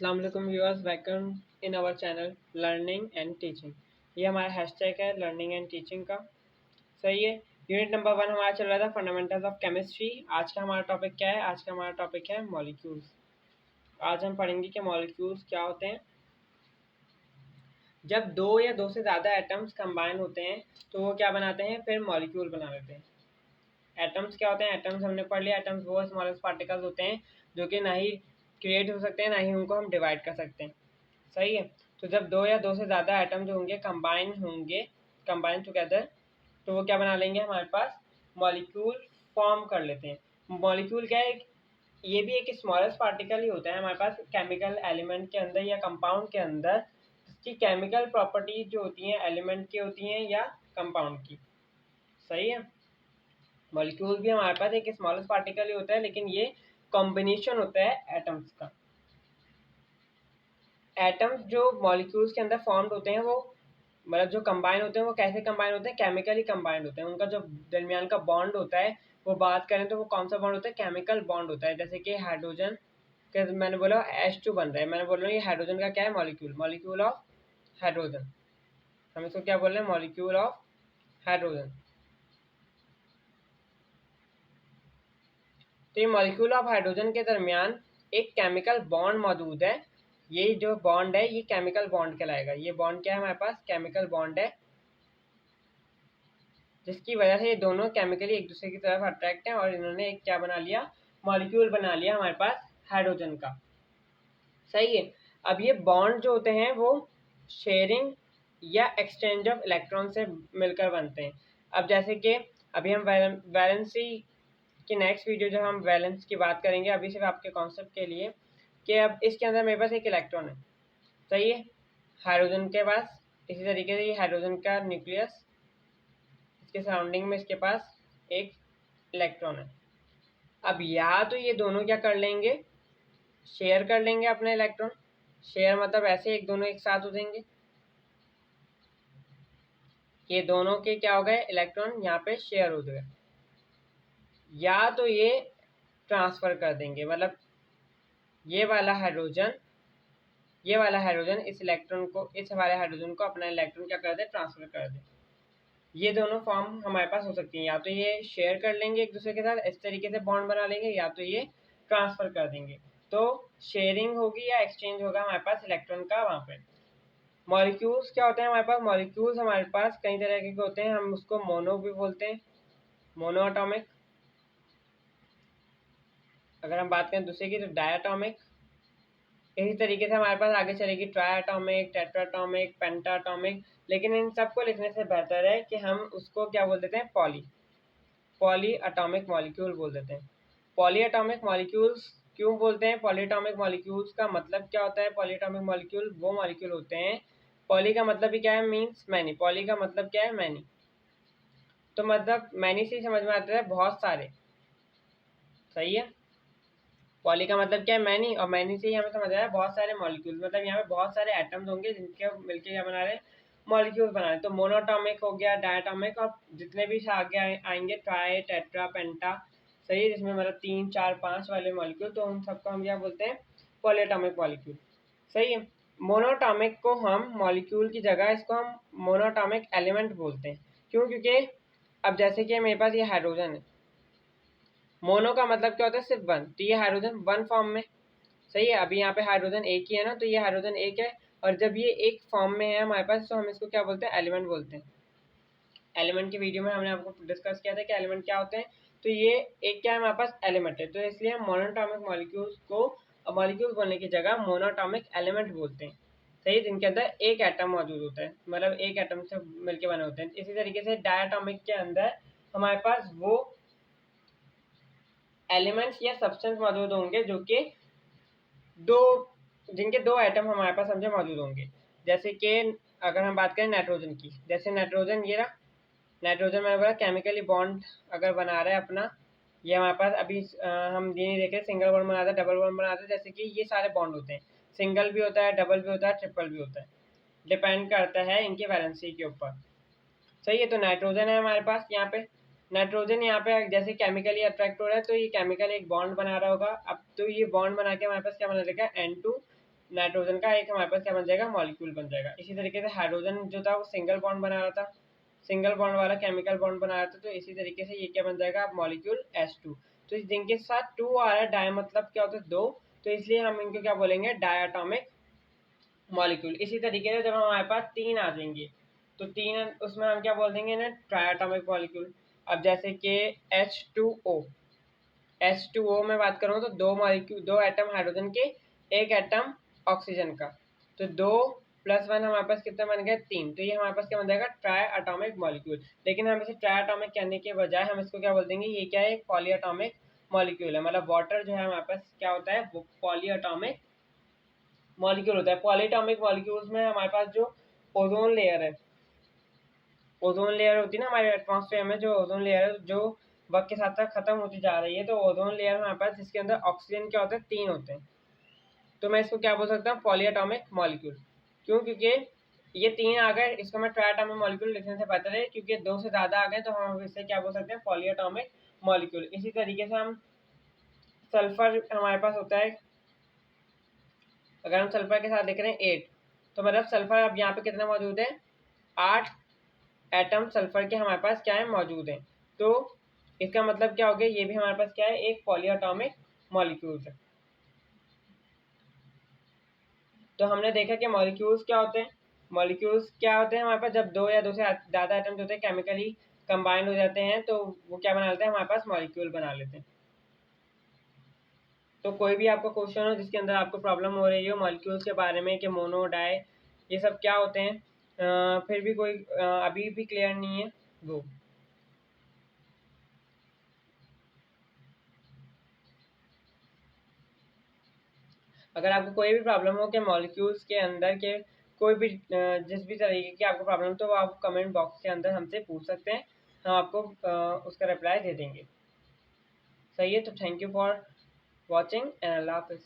अस्सलाम वालेकुम viewers, welcome in our channel learning and teaching. ये हमारा हैशटैग है लर्निंग एंड टीचिंग का। सही है। यूनिट नंबर 1 हमारा चल रहा था फंडामेंटल्स ऑफ केमिस्ट्री। आज का हमारा टॉपिक क्या है? आज का हमारा टॉपिक है मॉलिक्यूल्स। आज हम पढ़ेंगे कि मॉलिक्यूल्स क्या होते हैं। जब दो या दो से ज़्यादा एटम्स कंबाइन होते हैं तो वो क्या बनाते हैं? फिर मॉलिक्यूल बना लेते हैं। एटम्स क्या होते हैं? एटम्स हमने पढ़ लिया। एटम्स वो स्मॉलेस्ट पार्टिकल्स होते हैं जो कि ना ही क्रिएट हो सकते हैं, ना ही उनको हम डिवाइड कर सकते हैं। सही है। तो जब दो या दो से ज़्यादा एटम जो होंगे कंबाइन टुगेदर, तो वो क्या बना लेंगे? हमारे पास मॉलिक्यूल फॉर्म कर लेते हैं। मॉलिक्यूल क्या है? ये भी एक स्मॉलेस्ट पार्टिकल ही होता है हमारे पास केमिकल एलिमेंट के अंदर या कंपाउंड के अंदर, जिसकी केमिकल प्रॉपर्टीज जो होती हैं एलिमेंट की होती हैं या कंपाउंड की। सही है। मॉलिक्यूल भी हमारे पास एक स्मॉलेस्ट पार्टिकल ही होता है, लेकिन ये कॉम्बिनेशन होता है एटम्स का। एटम्स जो मॉलिक्यूल्स के अंदर फॉर्म्ड होते हैं वो मतलब जो कंबाइन होते हैं वो कैसे कंबाइन होते हैं? केमिकली कंबाइंड होते हैं। उनका जो दरमियान का बॉन्ड होता है वो बात करें तो वो कौन सा बॉन्ड होता है? केमिकल बॉन्ड होता है। जैसे कि हाइड्रोजन के मैंने बोला H2 बन रहा है, मैंने बोल रहा हूँ ये हाइड्रोजन का क्या है? Molecule of hydrogen. हम इसको क्या बोल रहे हैं? Molecule of hydrogen. तो ये मॉलिक्यूल ऑफ हाइड्रोजन के दरमियान एक केमिकल बॉन्ड मौजूद है। ये जो बॉन्ड है ये केमिकल बॉन्ड कहलाएगा। ये बॉन्ड क्या है? हमारे पास केमिकल बॉन्ड है, जिसकी वजह से ये दोनों केमिकली एक दूसरे की तरफ अट्रैक्ट हैं और इन्होंने एक क्या बना लिया? मॉलिक्यूल बना लिया हमारे पास हाइड्रोजन का। सही है। अब ये बॉन्ड जो होते हैं वो शेयरिंग या एक्सचेंज ऑफ इलेक्ट्रॉन से मिलकर बनते हैं। अब जैसे कि अभी हम वैलेंसी की नेक्स्ट वीडियो जब हम वैलेंस की बात करेंगे, अभी सिर्फ आपके कॉन्सेप्ट के लिए कि अब इसके अंदर मेरे पास एक इलेक्ट्रॉन है। सही है। हाइड्रोजन के पास इसी तरीके से ये हाइड्रोजन का न्यूक्लियस, इसके सराउंडिंग में इसके पास एक इलेक्ट्रॉन है। अब या तो ये दोनों क्या कर लेंगे? शेयर कर लेंगे अपने इलेक्ट्रॉन। शेयर मतलब ऐसे एक दोनों एक साथ हो जाएंगे। ये दोनों के क्या हो गए? इलेक्ट्रॉन यहाँ पे शेयर हो गए। या तो ये ट्रांसफर कर देंगे, मतलब ये वाला हाइड्रोजन इस इलेक्ट्रॉन को, इस हमारे हाइड्रोजन को अपना इलेक्ट्रॉन क्या कर दे? ट्रांसफर कर दे। ये दोनों फॉर्म हमारे पास हो सकती हैं। या तो ये शेयर कर लेंगे एक दूसरे के साथ, इस तरीके से बॉन्ड बना लेंगे, या तो ये ट्रांसफर कर देंगे। तो शेयरिंग होगी या एक्सचेंज होगा हमारे पास इलेक्ट्रॉन का वहाँ पे। मॉलिक्यूल्स क्या होते हैं हमारे पास? मॉलिक्यूल्स हमारे पास कई तरह के होते हैं। हम उसको मोनो भी बोलते हैं, मोनो एटॉमिक। अगर हम बात करें दूसरे की तो डायटॉमिक। इसी तरीके से हमारे पास आगे चलेगी ट्राइएटॉमिक, टेट्राटॉमिक, पेंटाटॉमिक। लेकिन इन सबको लिखने से बेहतर है कि हम उसको क्या बोल देते हैं? पॉली एटॉमिक मॉलिक्यूल बोल देते हैं। पॉली एटॉमिक मॉलिक्यूल्स क्यों बोलते हैं? पॉली एटॉमिक मॉलिक्यूल्स का मतलब क्या होता है? पॉली एटॉमिक मॉलिक्यूल वो मॉलिक्यूल होते हैं, पॉली का मतलब भी क्या है? Means many. पॉली का मतलब क्या है? मैनी। तो मतलब मैनी से ही समझ में आता है बहुत सारे। सही है। पॉली का मतलब क्या है? मैनी, और मैनी से ही हमें समझ आया बहुत सारे मॉलिक्यूल, मतलब यहाँ पे बहुत सारे एटम्स होंगे जिनके मिलके क्या बना रहे हैं? मॉलिक्यूल बना रहे हैं। तो मोनोटॉमिक हो गया, डायटॉमिक, और जितने भी आगे आएंगे ट्राई, टेट्रा, पेंटा। सही है। जिसमें मतलब 3, 4, 5 वाले मॉलिक्यूल, तो उन सबको हम क्या बोलते हैं? Polyatomic molecule. सही है। मोनोटॉमिक को हम मॉलिक्यूल की जगह इसको हम मोनोटॉमिक एलिमेंट बोलते हैं। क्यों? क्योंकि अब जैसे कि मेरे पास ये हाइड्रोजन है, मोनो का मतलब क्या होता है? सिर्फ वन। तो ये हाइड्रोजन वन फॉर्म में। सही है। अभी यहाँ पे हाइड्रोजन एक ही है ना, तो ये हाइड्रोजन एक है, और जब ये एक फॉर्म में है हमारे पास तो हम इसको क्या बोलते हैं? एलिमेंट बोलते हैं। एलिमेंट की वीडियो में हमने आपको डिस्कस किया था कि एलिमेंट क्या होते हैं। तो ये एक क्या है? हमारे पास एलिमेंट है, तो इसलिए हम मोनोटॉमिक मॉलिक्यूल्स को मॉलिक्यूल बोलने की जगह मोनोटॉमिक एलिमेंट बोलते हैं। सही है। जिनके अंदर एक एटम मौजूद होता है, मतलब एक एटम से मिलके बने होते हैं। इसी तरीके से डायटॉमिक के अंदर हमारे पास वो एलिमेंट्स या सब्सटेंस मौजूद होंगे जो कि दो जिनके दो एटम हमारे पास समझे मौजूद होंगे। जैसे कि अगर हम बात करें नाइट्रोजन की, जैसे नाइट्रोजन ये रहा। नाइट्रोजन मैंने बोला केमिकली बॉन्ड अगर बना रहा है अपना, ये हमारे पास अभी हम ये नहीं देख रहे सिंगल बॉन्ड बनाते हैं, डबल बॉन्ड बनाते हैं। जैसे कि ये सारे बॉन्ड होते हैं, सिंगल भी होता है, डबल भी होता है, ट्रिपल भी होता है। डिपेंड करता है इनकी वैलेंसी के ऊपर। सही है। तो नाइट्रोजन है हमारे पास यहाँ पे। नाइट्रोजन यहाँ पे जैसे केमिकली अट्रैक्ट हो रहा है, तो ये केमिकल एक बॉन्ड बना रहा होगा। अब तो ये बॉन्ड बना के हमारे पास क्या बना देगा? N2 नाइट्रोजन का एक हमारे पास क्या बन जाएगा, मॉलिक्यूल बन जाएगा। इसी तरीके से हाइड्रोजन जो था वो सिंगल बॉन्ड बना रहा था, सिंगल बॉन्ड वाला केमिकल बॉन्ड बना रहा था, तो इसी तरीके से ये क्या बन जाएगा, मॉलिक्यूल H2। तो जिनके साथ 2 आ रहा है, डाई मतलब क्या होता है 2, तो इसलिए हम इनको क्या बोलेंगे, डायटोमिक मॉलिक्यूल। इसी तरीके से जब हमारे पास 3 आ जाएंगे तो 3 उसमें हम क्या बोल देंगे ना, ट्राइएटॉमिक मॉलिक्यूल। अब जैसे कि H2O में बात करूँ तो 2 मॉलिक्यूल, 2 एटम हाइड्रोजन के, 1 एटम ऑक्सीजन का, तो 2 + 1 हमारे पास कितना बन गया, 3। तो ये हमारे पास क्या बन जाएगा, ट्राई एटॉमिक मॉलिक्यूल। लेकिन हम इसे ट्राई एटॉमिक कहने के बजाय हम इसको क्या बोल देंगे, ये क्या है, एक पॉलीएटॉमिक मॉलिक्यूल है। मतलब वाटर जो है हमारे पास क्या होता है, वो पॉलीएटॉमिक मॉलिक्यूल होता है। पॉलीएटॉमिक मॉलिक्यूल्स में हमारे पास जो ओजोन लेयर है, ओजोन लेयर होती है ना हमारे एटमॉस्फेयर में, जो ओजोन लेयर है जो वक्त के साथ साथ खत्म होती जा रही है, तो ओजोन लेयर हमारे पास जिसके अंदर ऑक्सीजन क्या होता है, 3 होते हैं। तो मैं इसको क्या बोल सकता हूँ, पॉलीएटॉमिक मॉलिक्यूल। क्यों, क्योंकि ये 3 आ गए, इसको मैं ट्राइएटॉमिक मॉलिक्यूल लिखने से बेहतर है, क्योंकि 2 से ज़्यादा आ गए तो हम इससे क्या बोल सकते हैं, पॉलीएटॉमिक मॉलिक्यूल। इसी तरीके से हम सल्फर हमारे पास होता है, अगर हम सल्फर के साथ देख रहे हैं 8, तो मतलब सल्फर अब यहाँ पे कितना मौजूद है, 8 एटम सल्फर के हमारे पास क्या है, मौजूद हैं। तो इसका मतलब क्या हो गया, ये भी हमारे पास क्या है, एक पॉलीएटॉमिक मॉलिक्यूल है। तो हमने देखा कि मॉलिक्यूल्स क्या होते हैं, मॉलिक्यूल्स क्या होते हैं हमारे पास, जब 2 या 2 से ज़्यादा एटम्स होते हैं केमिकली कंबाइंड हो जाते हैं, तो वो क्या बना लेते हैं, हमारे पास मॉलिक्यूल बना लेते हैं। तो कोई भी आपका क्वेश्चन हो जिसके अंदर आपको प्रॉब्लम हो रही हो मॉलिक्यूल्स के बारे में कि मोनो डाई ये सब क्या होते हैं, फिर भी कोई अभी भी क्लियर नहीं है वो, अगर आपको कोई भी प्रॉब्लम हो कि मॉलिक्यूल्स के अंदर के कोई भी जिस भी तरीके की आपको प्रॉब्लम, तो वो आप कमेंट बॉक्स के अंदर हमसे पूछ सकते हैं, हम आपको उसका रिप्लाई दे देंगे। सही है, तो thank you for watching and Allah हाफिज़।